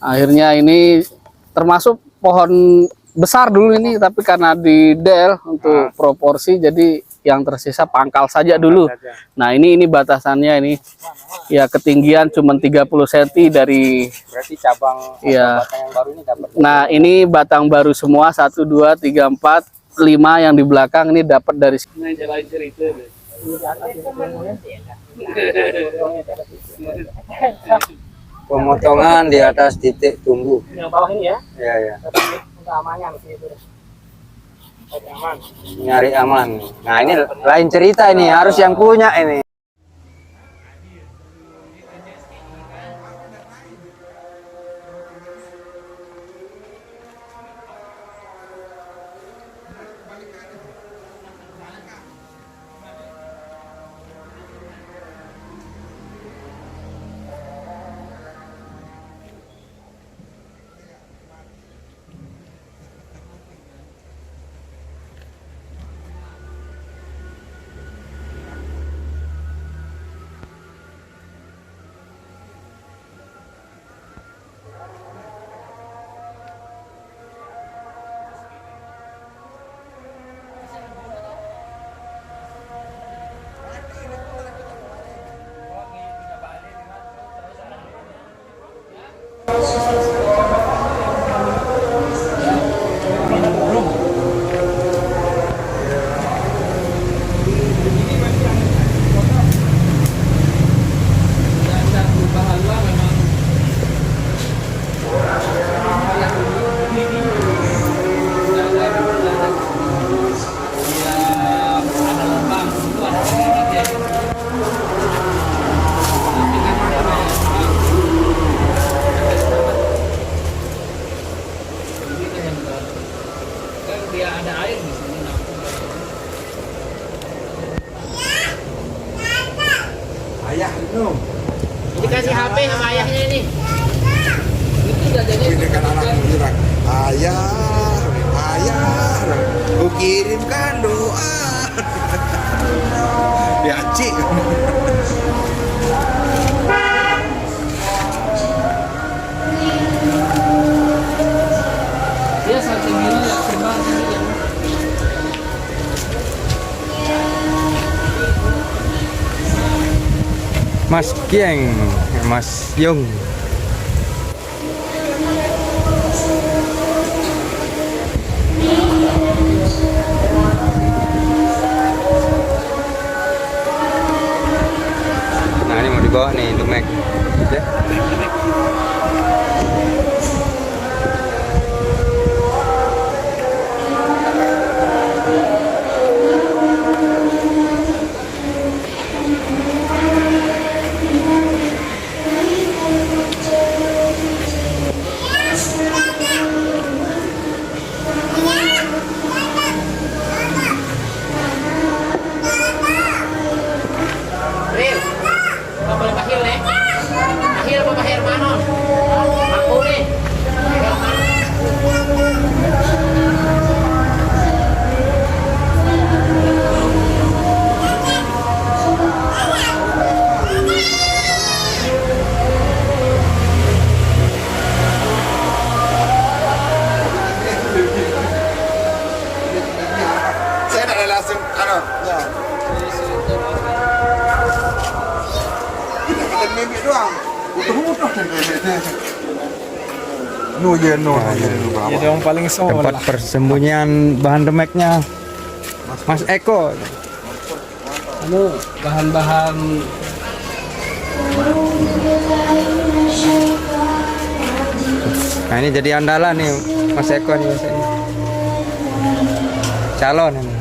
Akhirnya ini termasuk pohon besar dulu ini, tapi karena di del untuk proporsi, jadi yang tersisa pangkal saja dulu. Nah ini batasannya ini ya, ketinggian cuma 30 cm dari. Berarti cabang Ya. batang yang baru ini dapat. Nah ini batang baru semua, 1, 2, 3, 4, 5 yang di belakang ini dapat dari sini. Pemotongan di atas titik tumbuh. Yang bawah ini ya? Ya, ya. Untuk amannya gitu. Aman. Nyari aman. Nah ini lain cerita ini, harus yang punya ini. Ayah itu. Dikasih HP sama ayahnya ini. Ini kan anak bilang, ayah, ayah, ku kirimkan doa. Ya cik. Dia sampai gini ya, kembang ya. Mas Kieng, Mas Yung. Nah ini mau dibawa nih untuk Mac. Oke. Ril, nggak boleh pahil nih. Pahil apa pahil manon? Aku nih. Saya tidak langsung, ya. Kita kata mimik doang. Utuh-utuh. Nuyen. Jadi yang paling sol Tempat persembunyian bahan remeknya Mas Eko. Anu bahan-bahan Nah ini jadi andalan nih Mas Eko nih, Mas ini. Calon ini.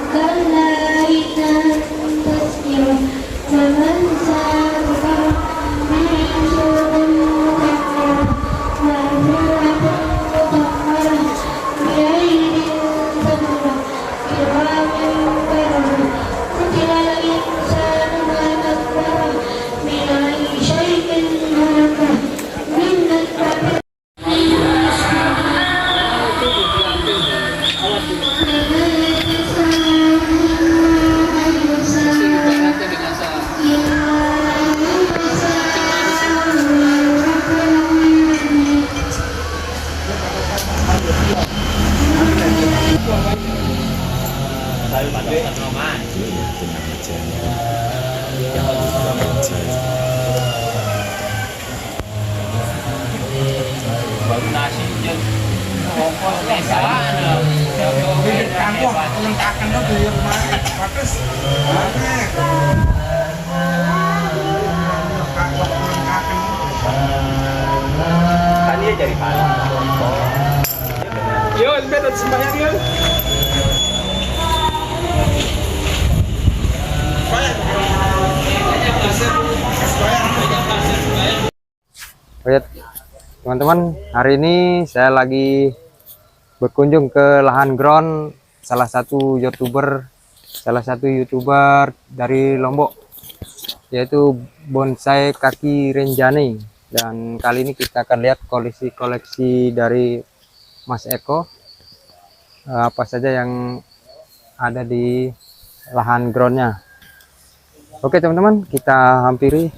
Kan Lihat teman-teman, hari ini saya lagi berkunjung ke lahan ground salah satu youtuber dari Lombok, yaitu Bonsai Kaki Renjani. Dan kali ini kita akan lihat koleksi dari Mas Eko, apa saja yang ada di lahan groundnya. Oke teman-teman, kita hampiri.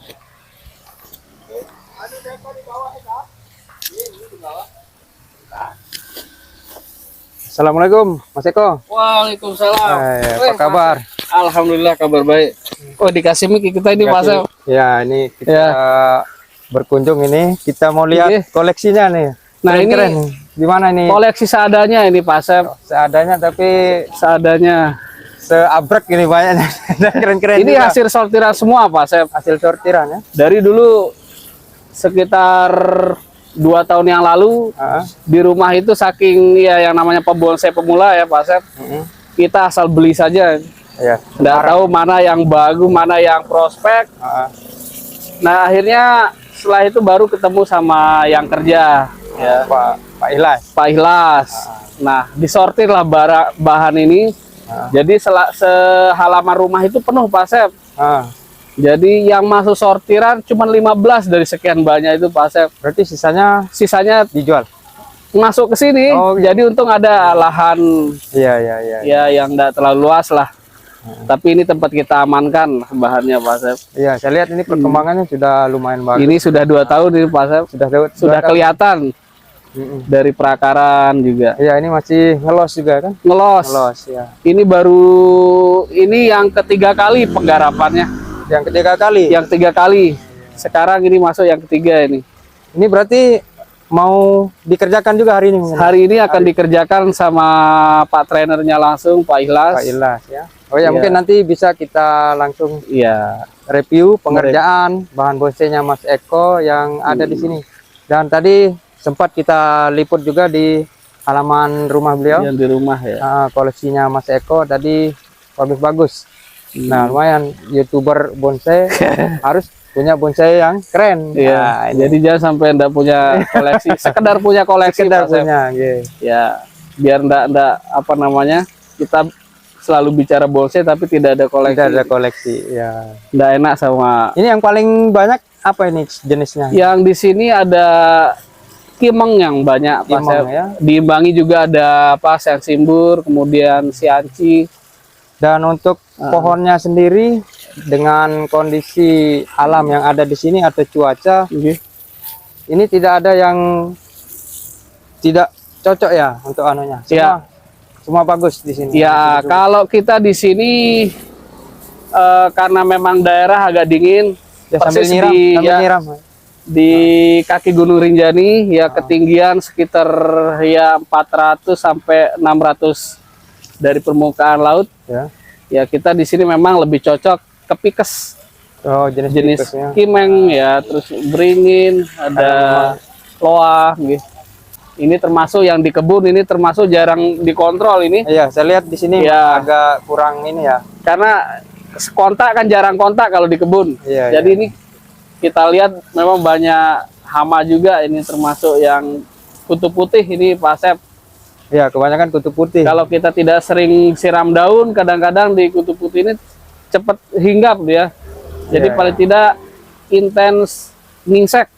Assalamualaikum Mas Eko. Waalaikumsalam. Apa kabar? Alhamdulillah kabar baik. Oh, dikasih mic kita ini Mas. Ya, ini kita berkunjung ini. Kita mau lihat koleksinya nih. Nah, keren-keren ini nih. Gimana ini? koleksi seadanya ini Pak Sep. Seadanya tapi Seadanya. seabrek ini banyaknya. Keren-keren. Ini juga. hasil sortiran semua Pak Sep. Hasil sortiran ya. Dari dulu sekitar 2 tahun yang lalu di rumah itu saking ya yang namanya pembonsai pemula ya Pak Sep. Kita asal beli saja. Ya. Nggak tahu mana yang bagus, mana yang prospek. Nah, akhirnya setelah itu baru ketemu sama yang kerja ya. Pak Ilas. Pak Ikhlas. Nah, disortir lah bahan ini. Jadi sehalaman rumah itu penuh Pak Sep. Jadi yang masuk sortiran cuma 15 dari sekian banyak itu Pak Sep. Berarti sisanya dijual. Masuk ke sini. Oh, gitu. Jadi untung ada lahan Iya. ya yang tidak terlalu luas lah. Tapi ini tempat kita amankan bahannya Pak Sep. Iya, saya lihat ini perkembangannya sudah lumayan bagus. Ini sudah 2 tahun ini Pak Sep. Sudah kelihatan dari perakaran juga. Iya, ini masih ngelos juga kan? Ngelos. Ngelos ya. Ini yang ketiga kali penggarapannya. Yang ketiga kali. Yang 3 kali. Sekarang ini masuk yang ketiga ini. Ini berarti mau dikerjakan juga hari ini? Hari ini akan dikerjakan sama Pak trainernya langsung, Pak Ikhlas. Pak Ilas ya. Oh ya, Iya. mungkin nanti bisa kita langsung Iya. review pengerjaan bahan bonsainya Mas Eko yang ada di sini. Dan tadi sempat kita liput juga di halaman rumah beliau. Yang di rumah ya. Koleksinya Mas Eko tadi bagus-bagus. Nah, lumayan YouTuber bonsai harus punya bonsai yang keren. Iya. Nah, Jadi jangan sampai ndak punya koleksi, sekedar punya koleksi sekedar Pak Sep. punya, gitu. Ya, biar ndak apa namanya? Kita selalu bicara bonsai tapi tidak ada koleksi. Tidak ada koleksi, ya. Ndak enak sama. Ini yang paling banyak apa ini jenisnya? Yang di sini ada kimeng yang banyak Pak Kimeng, Sep. ya. Diimbangi juga ada apa? Siang simbur, kemudian sianci. Dan untuk pohonnya sendiri dengan kondisi alam yang ada di sini atau cuaca, ini tidak ada yang tidak cocok ya untuk anunya. Semua bagus di sini. Ya, kalau kita di sini karena memang daerah agak dingin, Ya, sambil persis nyiram, nyiram. di kaki Gunung Rinjani ya ketinggian sekitar ya 400 sampai 600 dari permukaan laut. Ya kita di sini memang lebih cocok ke pikes. Oh, jenis kimeng ya, terus beringin, ada loah gitu. Ini termasuk yang di kebun, ini termasuk jarang dikontrol ini. Iya, saya lihat di sini ya, agak kurang ini ya. Karena kontak kan jarang kontak kalau di kebun. Jadi ini kita lihat memang banyak hama juga, ini termasuk yang kutu putih ini Pak Sep. Ya, kebanyakan kutu putih. Kalau kita tidak sering siram daun, kadang-kadang di kutu putih ini cepat hinggap dia. Jadi paling tidak intens nginsek.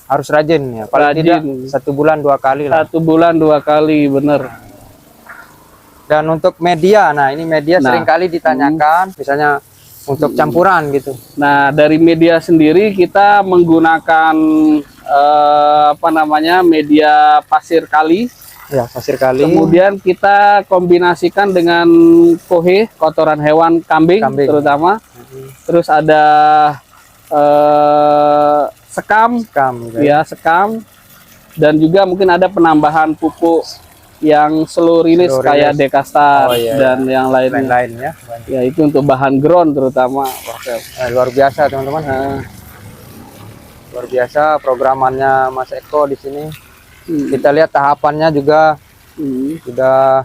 Harus rajin ya. Paling tidak 1 bulan 2 kali lah. 1 bulan 2 kali, bener. Dan untuk media, nah ini media sering kali ditanyakan, misalnya untuk campuran gitu. Nah, dari media sendiri kita menggunakan apa namanya media pasir kali. Ya, pasir kali. Kemudian kita kombinasikan dengan kohe, kotoran hewan kambing. Terutama. Terus ada sekam, gitu ya sekam. Dan juga mungkin ada penambahan pupuk yang slow release kayak Dekastar dan yang lain-lain ya. Ya itu untuk bahan ground terutama. Luar biasa teman-teman. Luar biasa programannya Mas Eko di sini. Kita lihat tahapannya juga sudah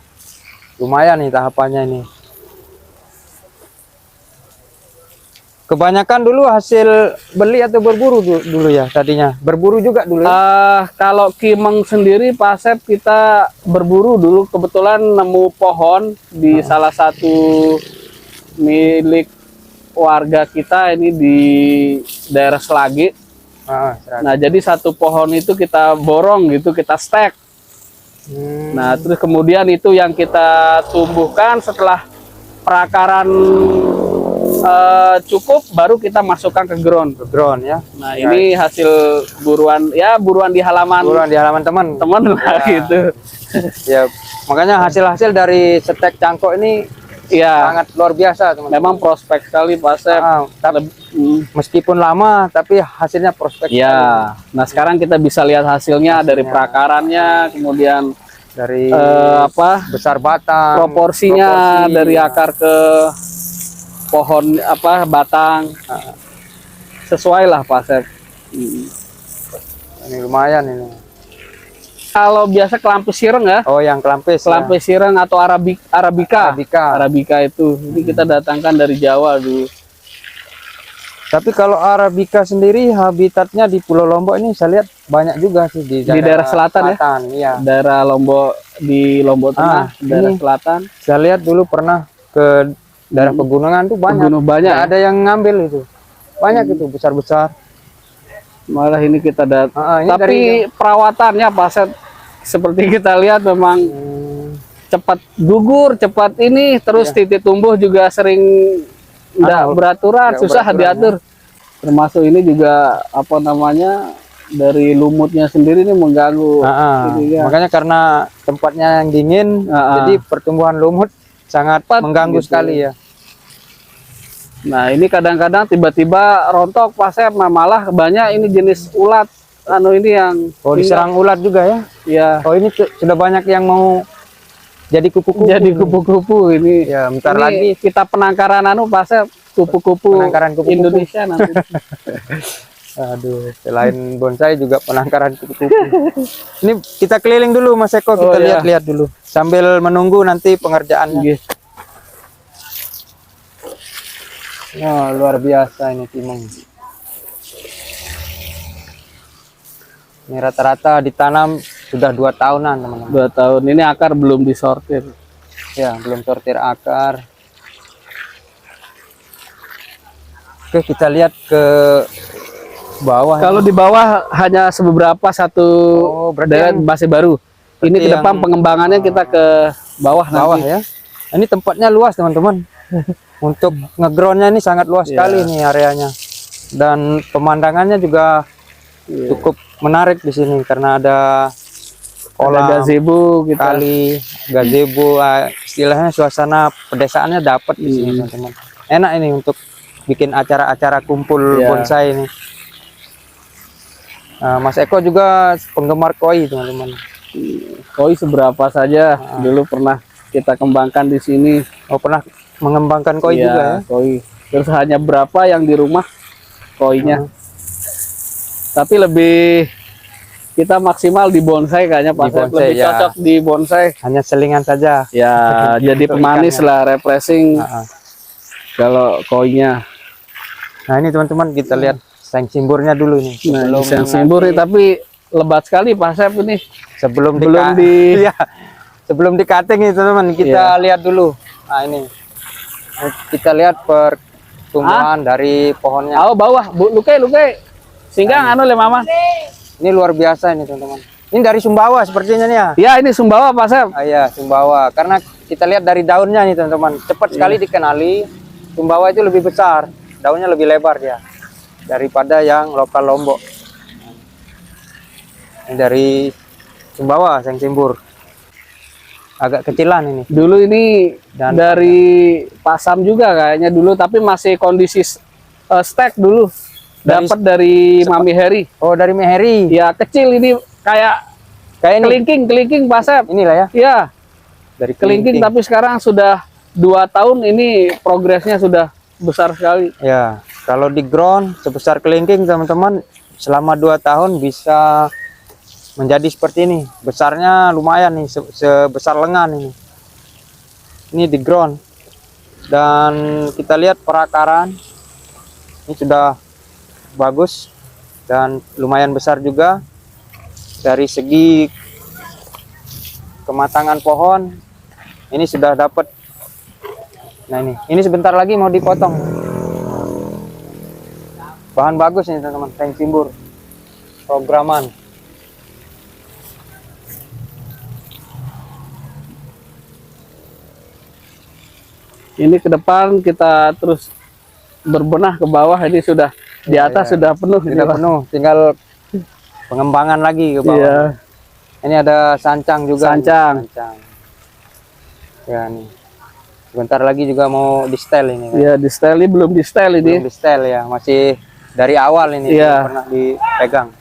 lumayan nih tahapannya ini. Kebanyakan dulu hasil beli atau berburu dulu ya tadinya. Berburu juga dulu. Kalau Kimeng sendiri Pak Asep kita berburu dulu, kebetulan nemu pohon di salah satu milik warga kita ini di daerah Selagi. Nah jadi satu pohon itu kita borong gitu, kita stack. Nah terus kemudian itu yang kita tumbuhkan setelah perakaran cukup, baru kita masukkan ke ground. Ya. Nah ini hasil buruan di halaman. Buruan di halaman teman-teman lah gitu. Ya makanya hasil dari stek cangkok ini sangat luar biasa teman. Memang prospek sekali Pak Asep. Meskipun lama tapi hasilnya prospek. Ya. Nah sekarang kita bisa lihat hasilnya dari perakarannya, kemudian dari besar batang, proporsinya dari akar ke pohon batang sesuai lah Pak Asep. Ini lumayan ini. Kalau biasa kelampis sireng ya? Oh yang kelampis sireng atau Arabica itu ini kita datangkan dari Jawa dulu. Tapi kalau Arabica sendiri habitatnya di Pulau Lombok ini saya lihat banyak juga sih di daerah selatan ya. Daerah Lombok, di Lombok Tengah, daerah selatan. Saya lihat dulu pernah ke daerah pegunungan tuh banyak. Ada yang ngambil itu. Banyak itu besar-besar. Malah ini kita tapi perawatannya Pak Asep seperti kita lihat memang cepat gugur, cepat ini, terus titik tumbuh juga sering enggak beraturan, susah diatur. Termasuk ini juga dari lumutnya sendiri ini mengganggu. Makanya karena tempatnya yang dingin, jadi pertumbuhan lumut sangat mengganggu sekali ya. Nah ini kadang-kadang tiba-tiba rontok Pak Asep, malah banyak ini jenis ulat ini yang diserang ulat juga ya. Ya. Oh ini sudah banyak yang mau jadi kupu-kupu. Ini. Ya, bentar lagi kita penangkaran Pak Asep, kupu-kupu Indonesia nanti. Aduh, selain bonsai juga penangkaran kupu-kupu. Ini kita keliling dulu Mas Eko, kita lihat-lihat dulu sambil menunggu nanti pengerjaannya. Oh, luar biasa ini Kimeng. Ini rata-rata ditanam sudah 2 tahunan teman-teman. 2 tahun. Ini akar belum disortir. Ya, belum sortir akar. Oke, kita lihat ke bawah. Kalau di bawah hanya satu daerah masih baru. Ini ke depan pengembangannya kita ke bawah nanti. Ya. Ini tempatnya luas teman-teman. Untuk ngegroundnya ini sangat luas sekali nih areanya, dan pemandangannya juga cukup menarik di sini karena ada kolam, gazebo, kali, gazebo, istilahnya suasana pedesaannya dapat di sini teman-teman. Enak ini untuk bikin acara-acara kumpul bonsai ini. Mas Eko juga penggemar koi teman-teman. Koi seberapa saja dulu pernah kita kembangkan di sini. Oh pernah mengembangkan koi juga ya? Koi. Terus hanya berapa yang di rumah koinya. Tapi lebih kita maksimal di bonsai kayaknya Pak Asep, lebih cocok di bonsai. Hanya selingan saja. Ya, jadi pemanis lah, refreshing. Kalau koinya. Nah ini teman-teman kita lihat seng simburnya dulu nih. Nah, seng simbur tapi lebat sekali Pak Asep ini. Sebelum di cutting itu teman-teman kita lihat dulu. Nah ini kita lihat pertumbuhan dari pohonnya. Oh bawah, lukai. Singgang le mama. Ini luar biasa ini teman-teman. Ini dari Sumbawa sepertinya nih ya. Ya ini Sumbawa Pak Asep. Iya Sumbawa. Karena kita lihat dari daunnya nih teman-teman. Cepat sekali dikenali. Sumbawa itu lebih besar. Daunnya lebih lebar dia. Daripada yang lokal Lombok. Ini dari Sumbawa, seng simbur. agak kecilan ini. Dulu ini Dan dari Pasam juga kayaknya dulu, tapi masih kondisi stek dulu. Dapat dari Mami Heri. Oh, dari Meheri. Ya kecil ini kayak Kayak ini. kelingking Pak Sep. Inilah ya. Ya, Dari kelingking tapi sekarang sudah 2 tahun ini progresnya sudah besar sekali. Ya, kalau di ground sebesar kelingking teman-teman selama 2 tahun bisa menjadi seperti ini. Besarnya lumayan nih, sebesar lengan ini. Ini di ground. Dan kita lihat perakaran ini sudah bagus dan lumayan besar juga. Dari segi kematangan pohon ini sudah dapat. Nah ini sebentar lagi mau dipotong. Bahan bagus ini teman-teman, tank timbur programan. Ini ke depan kita terus berbenah ke bawah, ini sudah di atas sudah penuh. Sudah penuh, tinggal pengembangan lagi ke bawah. Iya. Ini ada sancang juga. Sancang. Ya nih. Sebentar lagi juga mau di setel ini. Kan? Iya, di setel ini belum di setel ini. Belum di setel ya, masih dari awal ini. Iya. Belum pernah dipegang.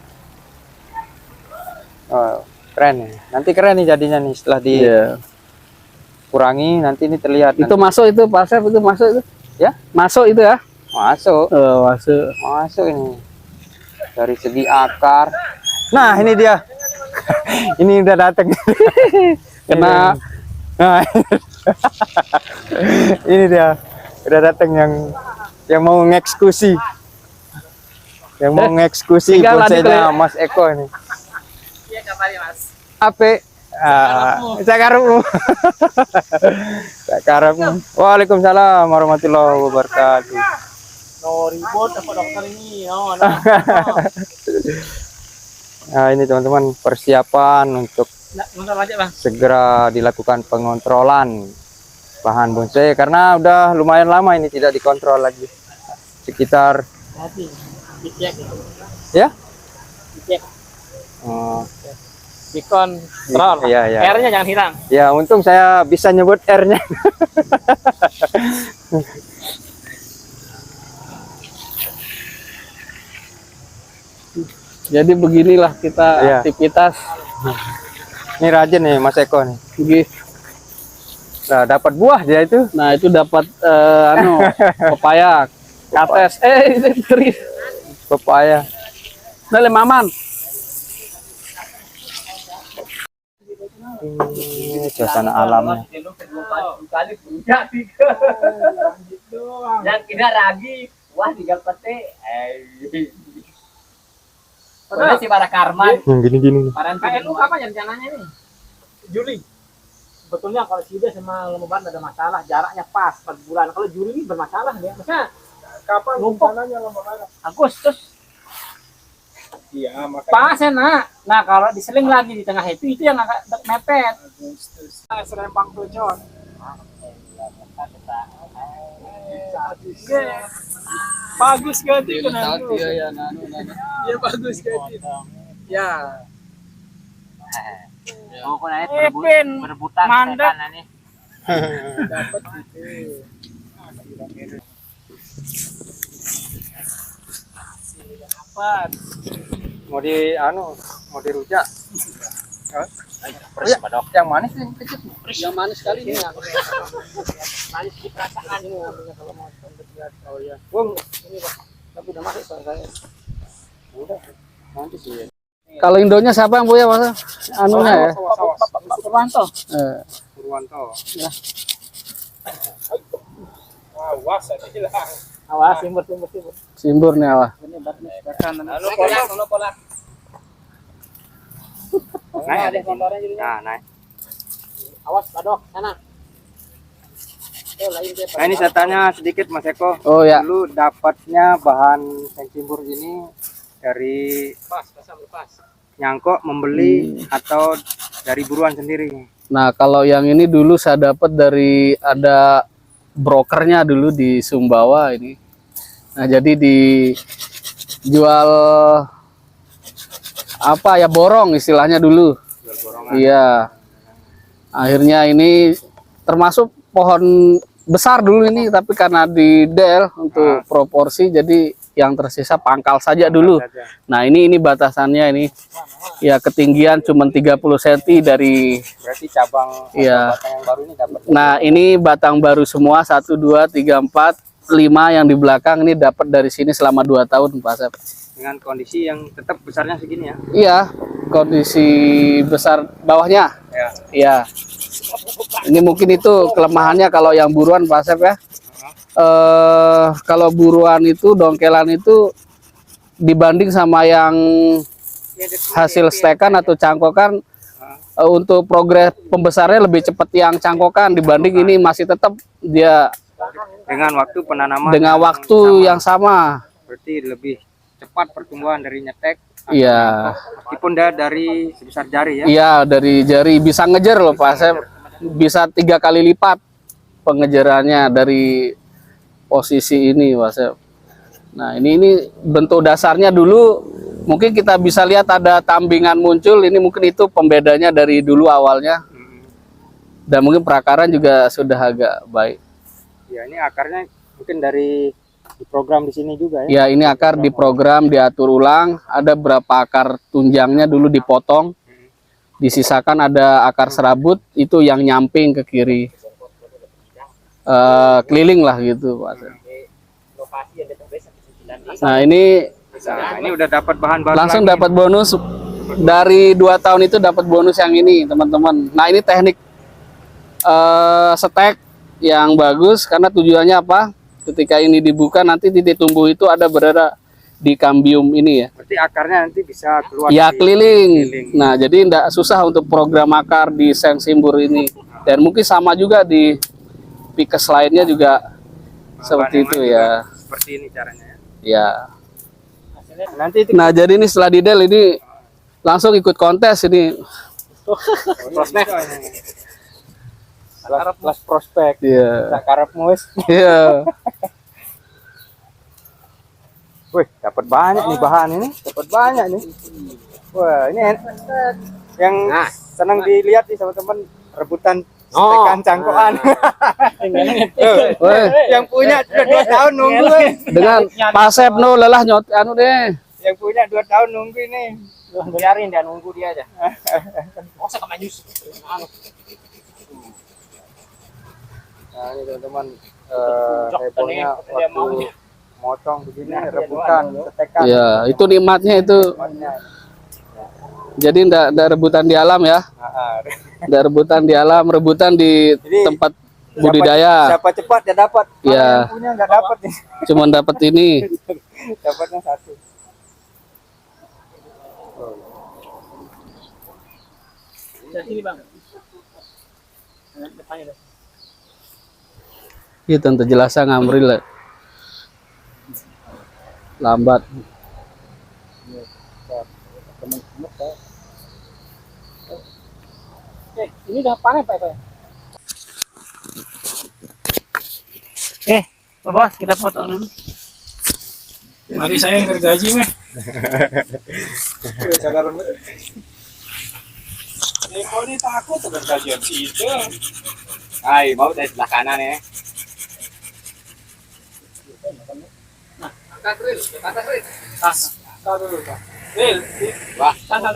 Oh, keren ya. Nanti keren nih jadinya nih setelah dikurangi nanti ini terlihat. Itu nanti. masuk itu Pak Sep, itu masuk itu. Ya? Masuk itu ya? Masuk. Oh, masuk. Masuk ini. Dari segi akar. Nah, ini dia. Ini udah datang. Kena Nah, ini dia udah datang yang mau ngeksekusi, tinggal bonsainya Mas Eko ini. Iya kembali Mas. Ape? Sakarepmu. Sakarepmu. Waalaikumsalam warahmatullahi wabarakatuh. No ribut apa dokter ini? No. Nah, ini teman-teman persiapan untuk Bentar aja Bang. segera dilakukan pengontrolan bahan bonsai karena udah lumayan lama ini tidak dikontrol lagi, sekitar Hati. Dicek itu. ya Dicek. Dikontrol. Iya, iya. R-nya jangan hilang. Ya untung saya bisa nyebut R-nya. jadi beginilah kita Iya. aktivitas. Ini rajin nih Mas Eko nih. Nah, dapat buah dia itu. Nah, itu dapat pepaya, kates. Itu beri. Pepaya. Nah, Maman. Ini suasana alamnya. Yang tidak ragi. Wah, tinggal pete. Padahal si para Karman. Yang gini-gini nih. Lu apa rencananya nih? Juli. Sebetulnya kalau Sida sama Lemoban ada masalah, jaraknya pas 4 bulan. Kalau Juli ini bermasalah dia. Maksudnya kapan rencananya Lemoban? Agustus. Iya, makanya Pas ya nak. Nah kalau diseling lagi di tengah itu yang agak mepet. Serempang Tujon. Bagus ganti kan? Iya, Iya bagus ganti. Ya. Oh, kok naik berebutan mandek. setan nih. Dapat gitu. Dapat. Mau mau dirujak. Persis padok. Yang manis nih, kecil. Yang manis sekali ini. Manis di perasaan ini kalau mau Oh iya. Bung, ini Pak. Tapi udah masuk soal saya. udah. Nanti sih. Kalau Indonya siapa yang punya Mas? Anunya ya. Pak Purwanto. Purwanto. Awas aja hilang. Awas simbur. Simbur nih awah. Ini Halo polak. Naik ada motornya jadinya. Nah, naik. Awas padok sana. Nah, ini saya tanya sedikit Mas Eko. Oh ya. Dulu dapatnya bahan timbur ini dari Lepas. nyangkok membeli atau dari buruan sendiri? Nah, kalau yang ini dulu saya dapat dari ada brokernya dulu di Sumbawa ini. Nah, jadi dijual apa ya, borong istilahnya dulu. Iya. Akhirnya ini termasuk pohon besar dulu ini, tapi karena di del untuk proporsi, jadi yang tersisa pangkal saja dulu. Nah ini batasannya ini, ya ketinggian cuma 30 cm dari. Berarti cabang Iya. batang yang baru ini dapat. Nah ini batang baru semua, 1, 2, 3, 4, 5 yang di belakang ini dapat dari sini selama 2 tahun Pak Asep. Dengan kondisi yang tetap besarnya segini ya. Iya, kondisi besar bawahnya. Ya. Iya. Ini mungkin itu kelemahannya kalau yang buruan Pak Asep ya. Kalau buruan itu dongkelan itu dibanding sama yang hasil stekan atau cangkokan, untuk progres pembesarnya lebih cepat yang cangkokan dibanding ini masih tetap dia Dengan waktu penanaman dengan waktu yang sama. berarti lebih cepat pertumbuhan dari nyetek. Iya. Meskipun dia dari sebesar jari ya. Iya, dari jari bisa ngejar loh Pak Asep. Bisa 3 kali lipat pengejarannya dari posisi ini Pak Asep. Nah ini bentuk dasarnya dulu mungkin kita bisa lihat ada tambingan muncul. Ini mungkin itu pembedanya dari dulu awalnya. Dan mungkin perakaran juga sudah agak baik. Ya ini akarnya mungkin dari diprogram di sini juga ya. Ya ini akar diprogram, diatur ulang. Ada berapa akar tunjangnya dulu dipotong. Disisakan ada akar serabut itu yang nyamping ke kiri. Keliling lah gitu Pak Asep. Nah ini Nah, ini udah dapat bahan baru langsung lagi. dapat bonus dari 2 tahun itu, dapat bonus yang ini teman-teman. Nah ini teknik stek yang bagus karena tujuannya apa? Ketika ini dibuka nanti titik tumbuh itu ada berada di kambium ini ya. Berarti akarnya nanti bisa keluar Ya dari keliling. Nah jadi tidak susah untuk program akar di seng simbur ini. Dan mungkin sama juga di pikes lainnya juga seperti itu ya. Seperti ini caranya ya. Ya. Nanti itu Nah jadi ini setelah didel ini langsung ikut kontes ini. prospek. Kelas prospek. Iya. Tak karep mus. Iya. Wih, dapat banyak nih bahan ini. Dapat banyak nih. Wah, ini yang senang dilihat nih teman-teman, rebutan stekan cangkokan. Woi, Yang punya sudah 2 tahun nunggu. dengan Pak Asep no lelah nyot anu deh. Yang punya 2 tahun nunggu ini. Biarin dia nunggu dia aja. Oh, saya kemajus. Nah, ini teman-teman hebohnya waktu motong begini rebutan stekan. Iya, itu nikmatnya itu. Jadi ndak rebutan di alam ya. Ndak rebutan di alam, rebutan di Jadi, tempat budidaya. Siapa cepat ya dapat. Kalau Iya. yang punya nggak dapat nih. Cuman dapat ini. Dapatnya 1. Sini bang. Depannya deh. Iya tentu jelasnya ngamril lah. Lambat. Ini udah panen Pak ya? Pak Bos, kita foto dulu. Mari saya yang gergaji meh. Kau ini takut dengan kajian itu. Hai, mau dari sebelah kanan ya. Kau dulu Pak. Ril, Wah, potong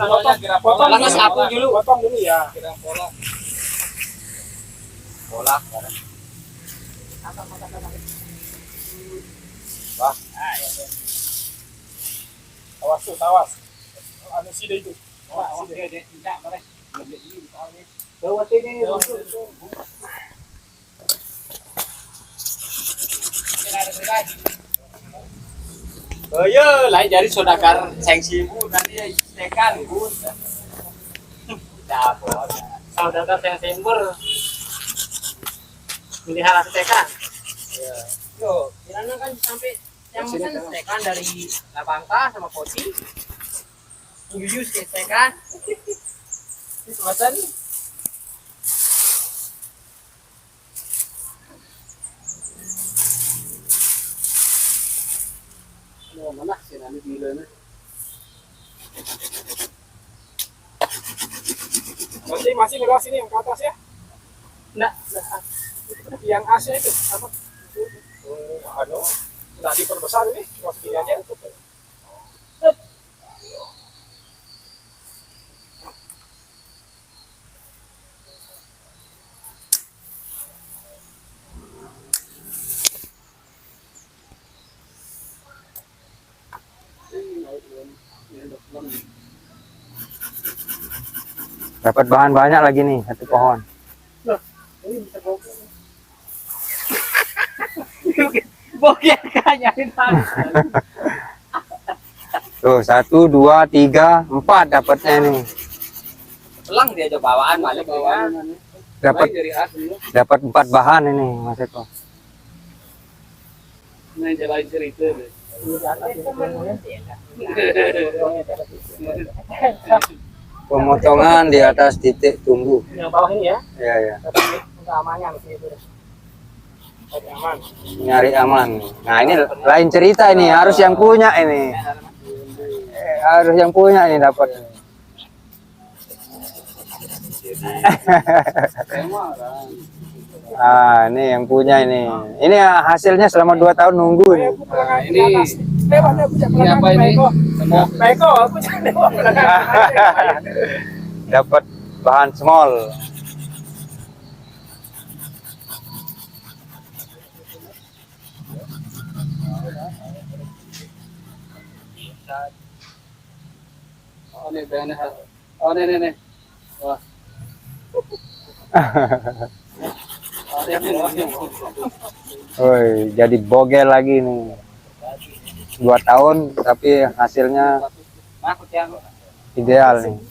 Potong sapu dulu. Potong dulu ya. Kira pola. bola. Awas tuh, awas. Anu sida itu. Oh iya, lain jadi saudagar sengsimu nanti stekan bun. Dapur. Saudagar sengsimbur. Melihara stekan. Yo, kirana kan sampai yang mesen stekan dari Labangka sama Poti. Yuyus ke stekan. Itu macam mana sih nanti bilangnya. Masih ngeras ini yang ke atas ya. Yang AC itu apa? Ano, nggak diperbesar ini, cuma segini aja. Dapat bahan banyak lagi nih satu pohon. Ini bisa bogel kan nyari tali. Tuh 1, 2, 3, 4 dapatnya nih. Pelang dia aja bawaan balik bawaan. Dapat Dari asli. dapat 4 bahan ini Mas Eko. Nah, jalan cerita deh. Pemotongan di atas titik tumbuh. Yang bawah ini ya. Iya ya. Untuk amannya sih itu. Aman. Nyari aman. Nah ini lain cerita ini, harus yang punya ini. Harus yang punya ini dapat. Ah, ini yang punya ini. Ini hasilnya selama 2 tahun nunggu ini. Ini apa ini? Semua Beko, aku jangan lewat belakang. Dapat bahan small. oh nih benar. Oh nih. Wah. Oh, ini. Woi, jadi bogel lagi nih. 2 tahun tapi hasilnya ideal nih.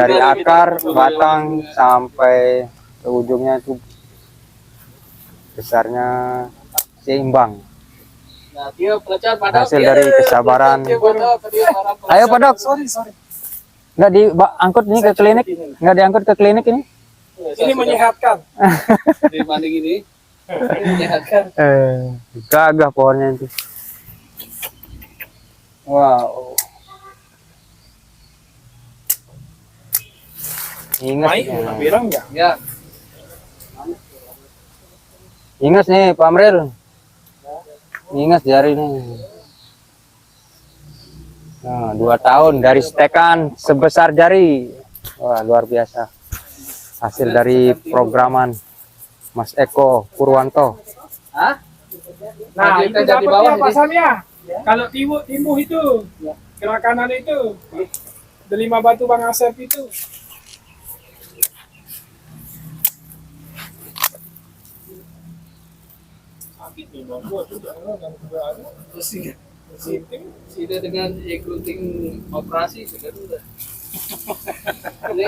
Dari akar, batang sampai ke ujungnya itu besarnya seimbang. Nah, dia pelajar pada Hasil dari kesabaran. Ayo Pak Dok. Nggak diangkut ini ke klinik? Nggak diangkut ke klinik ini? Ini menyehatkan. Dibanding ini. Menyehatkan. Gagah pohonnya itu. Wow. Ingat, Bilang ya. Ya. ingat nih Pak Amril. Ingat jari ini. Nah, 2 tahun dari stekan sebesar jari. Wah, luar biasa. Hasil dari programan Mas Eko Purwanto. Hah? Nah, Jadi itu kita di dapat bawah ya ini. pasalnya. Kalau timbuh itu, kira kanan itu, delima batu Bang Asep itu. Sakit nih bang, gua sudah ada. Terus sudah dengan gunting operasi sudah. Ini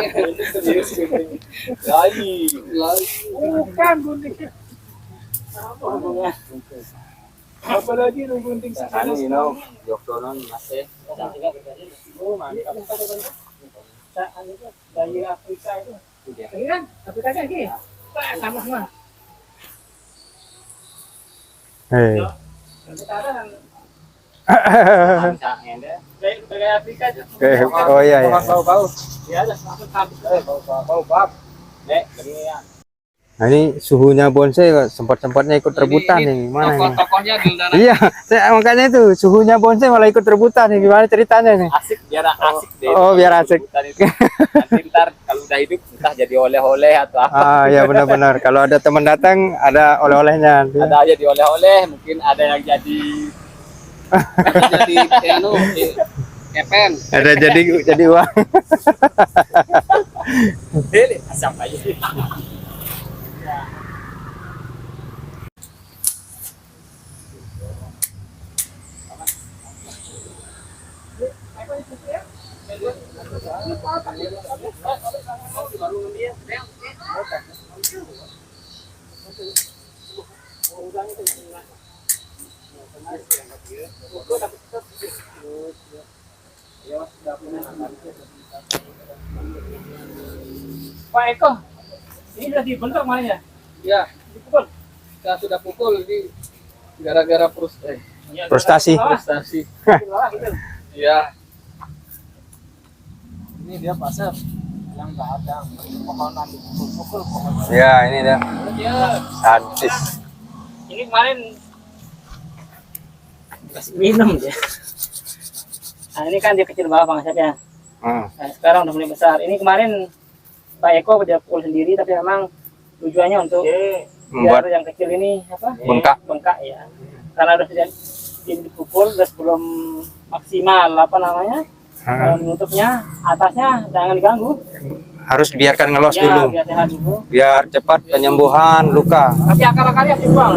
lagi. Bukan gunting. Apalagi lu gunting sekali. Jokdonon masih. Oh, mantap. Dari Afrika itu. Ini kan Afrika lagi. Sama semua. Hei. Dari Afrika aja. Oh iya ya. Bau-bau. Ya, langsung habis. Bau bab. Nek, ya. Nah, ini suhunya bonsai sempat-sempatnya ikut rebutan nih. Gimana ini? Tokoh-tokohnya Gildana. Iya, saya makanya itu suhunya bonsai malah ikut rebutan nih. Gimana ceritanya nih? Asik, biar asik deh. Oh, biar asik. Nanti ntar kalau udah hidup entah jadi oleh-oleh atau apa. Ah, ya benar-benar. Kalau ada teman datang, ada oleh-olehnya. Ada aja di oleh-oleh, mungkin ada yang jadi Kepen. Ada jadi uang. dele, asam aja. Pak Eko, ini sudah dibentuk malahnya. Ya, Dipukul. kita sudah pukul ini gara-gara Frustasi. yang nggak ada pohonan dipukul pohon. Ya, ini dah. Ya, Sadis. ini kemarin kasih minum dia. Nah, ini kan dia kecil banget Bang Asep ya. Hmm. Nah, sekarang udah mulai besar. Ini kemarin Pak Eko dia pukul sendiri, tapi memang tujuannya untuk biar Membuat yang kecil ini apa? bengkak. Ya. Karena udah sudah dipukul, terus belum maksimal apa namanya? Menutupnya, atasnya jangan diganggu. Harus dibiarkan ngelos Ya, dulu, biar sehat dulu. biar cepat penyembuhan luka. Tapi akar-akarnya dibuang.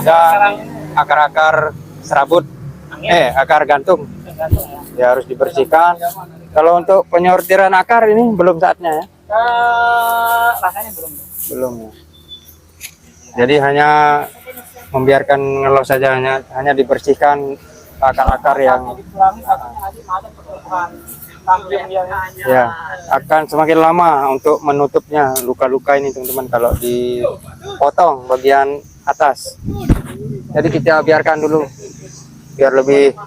Dan akar-akar serabut, akar gantung, Tergantung ya. ya harus dibersihkan. Kalau untuk penyortiran akar ini belum saatnya ya. Rasanya belum. Belum ya. Jadi hanya membiarkan ngelos saja, hanya dibersihkan akar-akar yang Dikurangi, katanya nanti macam pertumbuhan samping yang ya akan semakin lama untuk menutupnya luka-luka ini teman-teman kalau dipotong bagian atas. Jadi kita biarkan dulu biar lebih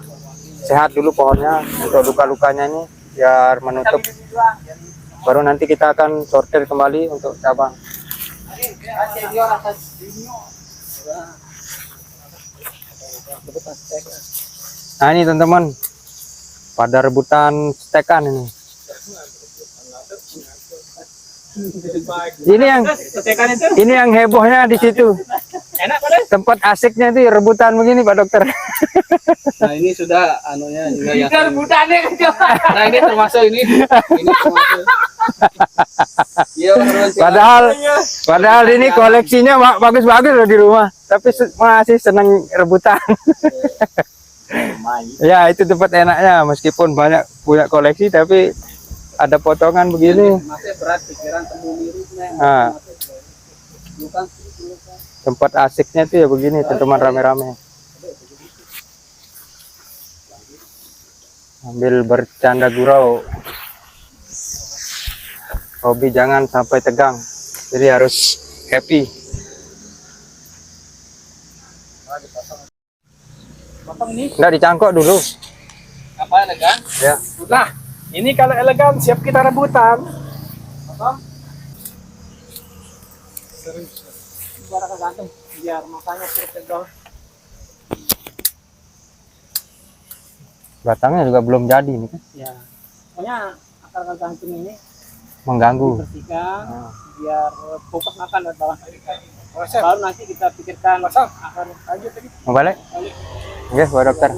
sehat dulu pohonnya untuk luka-lukanya ini biar menutup. Baru nanti kita akan sortir kembali untuk cabang. Nah ini teman-teman, pada rebutan stekan ini. Ini yang hebohnya di situ. enak pada. Tempat asiknya itu rebutan begini Pak Dokter. Nah ini sudah anunya juga yang Rebutannya kan. nah ini termasuk ini termasuk iya, Padahal ini koleksinya bagus-bagus loh di rumah, tapi masih senang rebutan. Ya itu tempat enaknya, meskipun banyak punya koleksi tapi ada potongan begini. masih berat pikiran temu miripnya. Nah, Bukan tempat asiknya itu ya begini teman-teman, rame-rame. Ambil bercanda gurau. Hobi jangan sampai tegang, jadi harus happy. Nggak dicangkok dulu. apa elegan? Ya. Nah, ini kalau elegan siap kita rebutan. Biar akar gantung, biar makanya terpegal. Batangnya juga belum jadi nih kan, Ya, pokoknya akar gantung ini mengganggu. bersihkan biar fokus makan dan bawah. Baru nanti kita pikirkan akan lanjut lagi. Mau balik? Oke, Pak Dokter.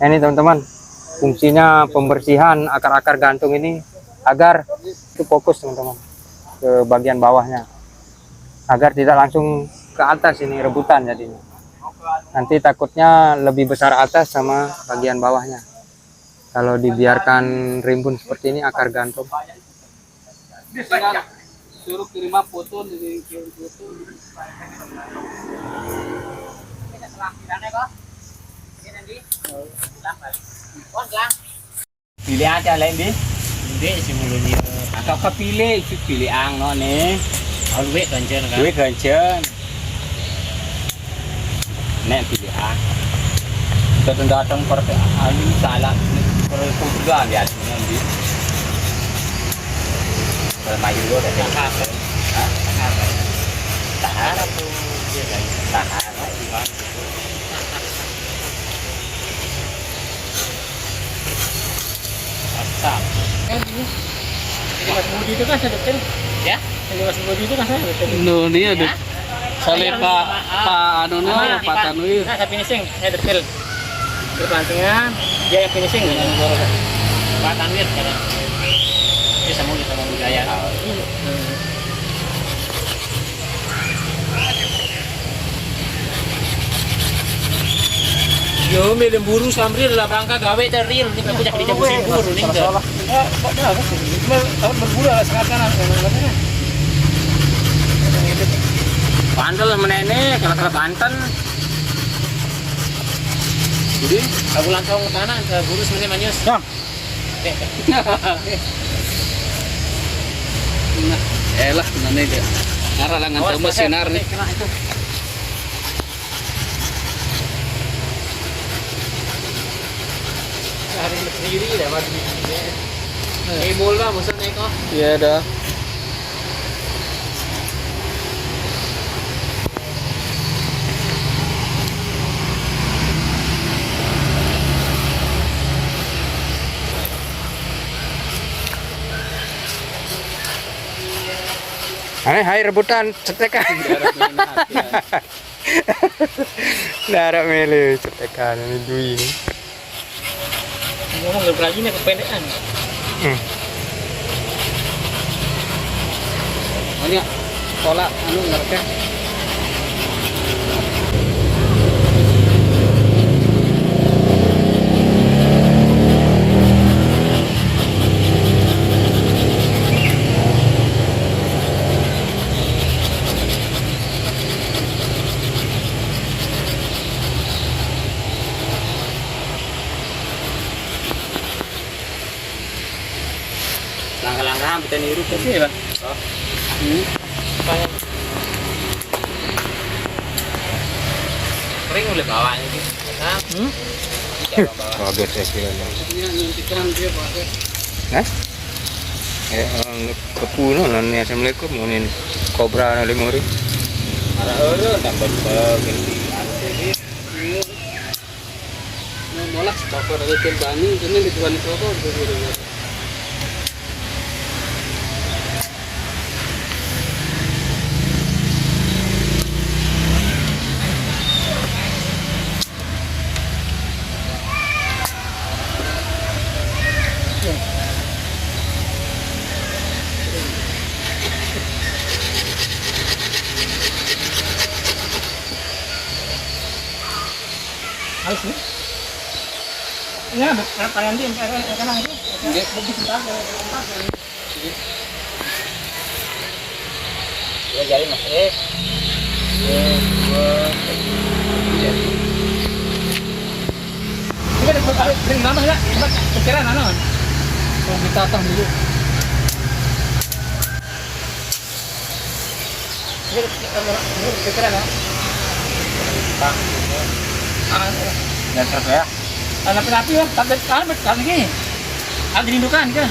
Ini teman-teman, fungsinya pembersihan akar-akar gantung ini agar itu fokus teman-teman ke bagian bawahnya, agar tidak langsung ke atas ini rebutan jadinya. Nanti takutnya lebih besar atas sama bagian bawahnya kalau dibiarkan rimbun seperti ini akar gantung. Suruh kirim foto dari foto. Pilih aja lain di. Hindi si mulunyo. Atau kapili, pilih ang no ne. All week ganjen kan. Week ganjen. Nek pilih ang. Datang partai ali salah. Kalau itu juga lihat nanti. Bermain dulu dari apa? Tahara tuh dia guys. Tahara gimana? Ini Mas Budi itu kan saya detail. Ya? Ini Mas Budi itu kan saya detail. No, ini ada soalnya Pak Anono, Pak Tanwir. Nah, saya finishing, saya detail. Berpelantingan, dia yang finishing. Pak Tanwir kadang. Dia sama budaya. Yo, milih buru sambil dalam rangka gawe teril nih aku jadi cabusin buru nih. Berburu lah sekarang. Pandel menene kalau Banten. Jadi aku langsung ke tanah ke buru sebenarnya manyus. Bang. Nah, elah nanti dia. Arah langan tahu mesinar nih. Hari sendiri dah mati. Ibul lah, bosan Eko. Iya dah. Aneh, hai rebutan cetekan. Darat mele cetekan ini Dwi ini. Ngomong lebih lagi nih kependekan. Oh ini pola anu ngerti. Langkah-langkah kita niru kan sih, Bang. Kering boleh bawa ini. Nah, Bagus ya kira. Hah? Kepu no lan assalamualaikum ini kobra na limuri. Ara euro dapat ganti. Molas toko ada bani ini di tuan toko begitu. Halus nih. Ini ada tangan dia kanan itu. Lebih sebentar. Ya jadi Mas. Ini kan kering lama enggak? Kecilan anu. Kalau ditatah dulu. Ini kecilan ya. Dan terus ya. Api ya, tapi gini. Ada dirindukan kan?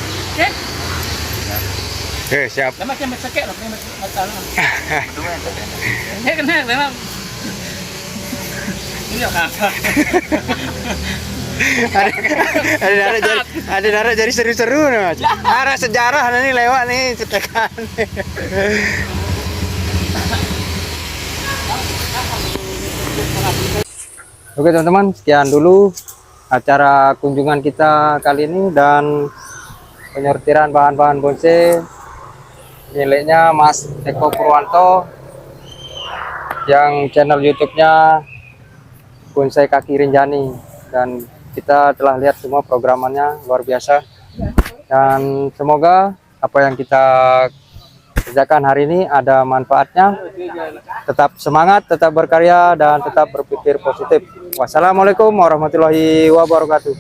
Oke. Siap. Lama kan sakit lah, masalah. Kena memang. Ini apa? Ada darah jadi seru-seru nih, Mas. Arah sejarah nih lewat nih cetekan. Oke teman-teman, sekian dulu acara kunjungan kita kali ini dan penyortiran bahan-bahan bonsai miliknya Mas Eko Purwanto yang channel YouTube-nya Bonsai Kaki Rinjani, dan kita telah lihat semua programannya luar biasa, dan semoga apa yang kita kerjakan hari ini ada manfaatnya. Tetap semangat, tetap berkarya, dan tetap berpikir positif. Wassalamualaikum warahmatullahi wabarakatuh.